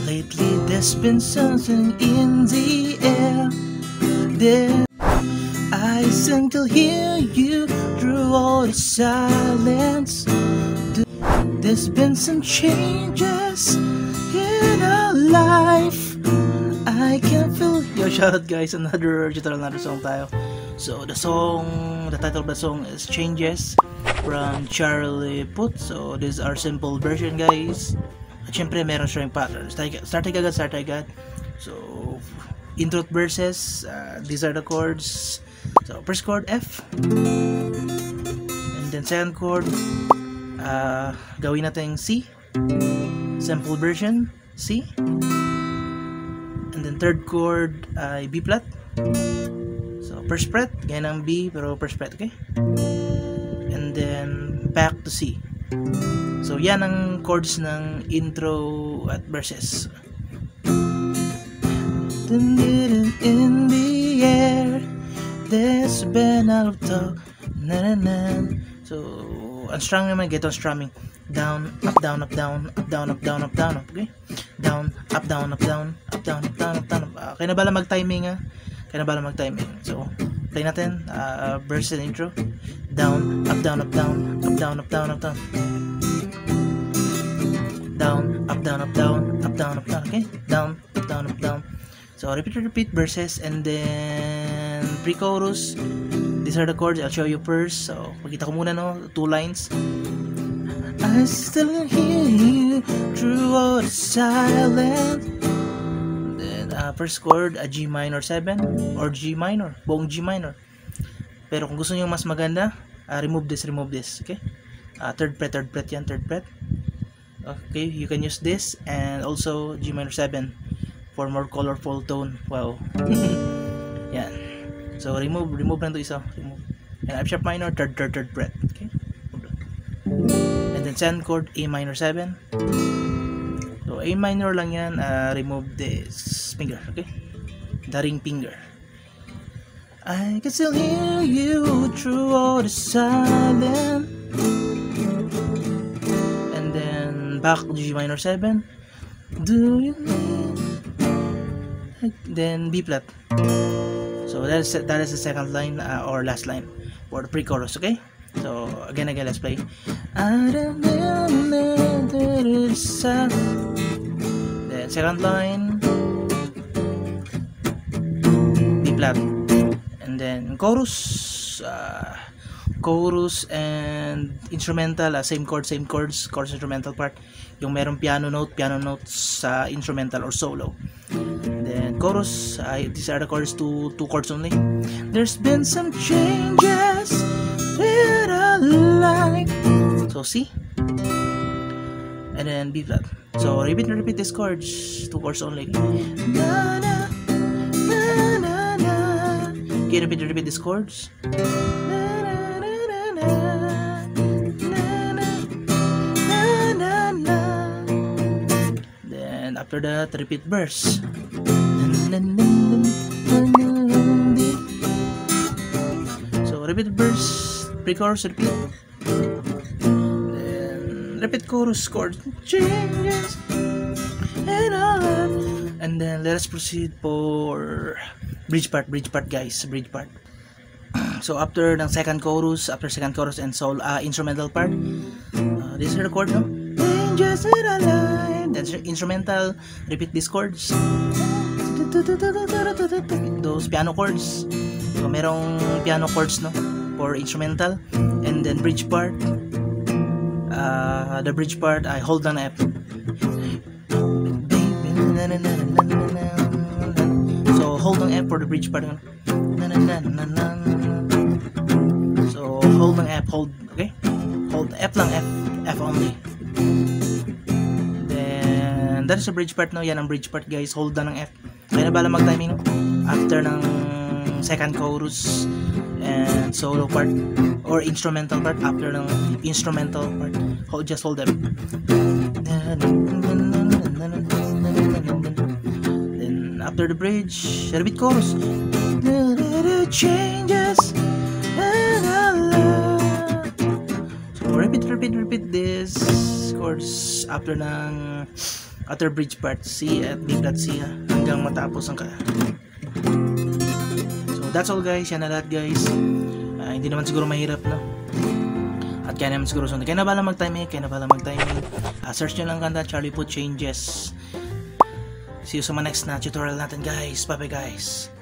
Lately there's been something in the air. I still hear you through all the silence. There's been some changes in our life. I can feel. Yo, shoutout guys, another song tayo. So the title of the song is Changes from Charlie Puth. So this is our simple version, guys. At syempre meron siyang pattern. Start agad. So intro verses, these are the chords. So first chord F, and then second chord gawin natin C, simple version C, and then third chord ay B flat. So first fret gaya ng B pero first fret, okay, and then back to C. So yan ang chords ng intro at verses. In the air, there's been out of talk. So, ang strum naman, get on strumming. Down, up, down, up, down, up, down, up, down, up, down, up, okay? Down, up, down, up, down, up, down, up, down, up, down, up. Kaya na bala mag-timing, ha? Kaya na bala mag-timing. So, play natin, verse and intro. Down, up, down, up, down, up, down, up, down, up, down. Down, up, down, up, down, up, down, up, down, okay? Down, up, down, up, down. So repeat verses, and then pre-chorus. These are the chords. I'll show you first. So pakita ko muna, no, 2 lines. I still can hear you through all the silence. Then first chord, a G minor 7 or G minor, buong G minor. Pero kung gusto niyo mas maganda, remove this. Okay? Third fret yan, third fret. Okay, you can use this, and also G minor 7 for more colorful tone. Wow. Yan. So remove lang to isa. Remove. And F sharp minor, third fret. Okay. And then second chord, A minor 7. So A minor lang yan. Remove this finger. Okay. The ring finger. I can still hear you through all the silence. And then back to G minor 7. Do you need? Then B flat. So that is the second line or last line for the pre-chorus. Okay. So again, let's play. Then second line B flat, and then chorus and instrumental, same chords, chorus instrumental part, yung merong piano notes sa instrumental or solo. Then chorus, these are the chords, two chords only. There's been some changes in our life. So C, and then B flat. So repeat these chords, 2 chords only. Na, na, na, na, na. Okay, repeat these chords. After that, repeat verse. So repeat verse, pre-chorus, repeat. Then repeat chorus, chord changes, and then let us proceed for bridge part, guys, bridge part. So after ng second chorus and solo instrumental part, this is the chord, no? Changes in our life. That's instrumental. Repeat these chords. Those piano chords. So merong piano chords, no, for instrumental. And then bridge part. The bridge part, I hold down F. So hold on F for the bridge part. So hold on F, okay? Hold F lang, F only. Then that is the bridge part, no? Yan ang bridge part, guys. Hold down ng F. Kaya na bala mag-timing, no? After ng second chorus and solo part or instrumental part, after ng instrumental part, just hold them. Then after the bridge, repeat chorus. Changes and I love. So repeat this chorus after ng outer bridge part C at B flat C hanggang matapos ang so that's all guys, yan na lahat guys. Hindi naman siguro mahirap, no? At kaya naman siguro sunod. Kaya na bala mag-timing, search nyo lang kanta Charlie Puth Changes. See you sa next na tutorial natin guys. Bye bye guys.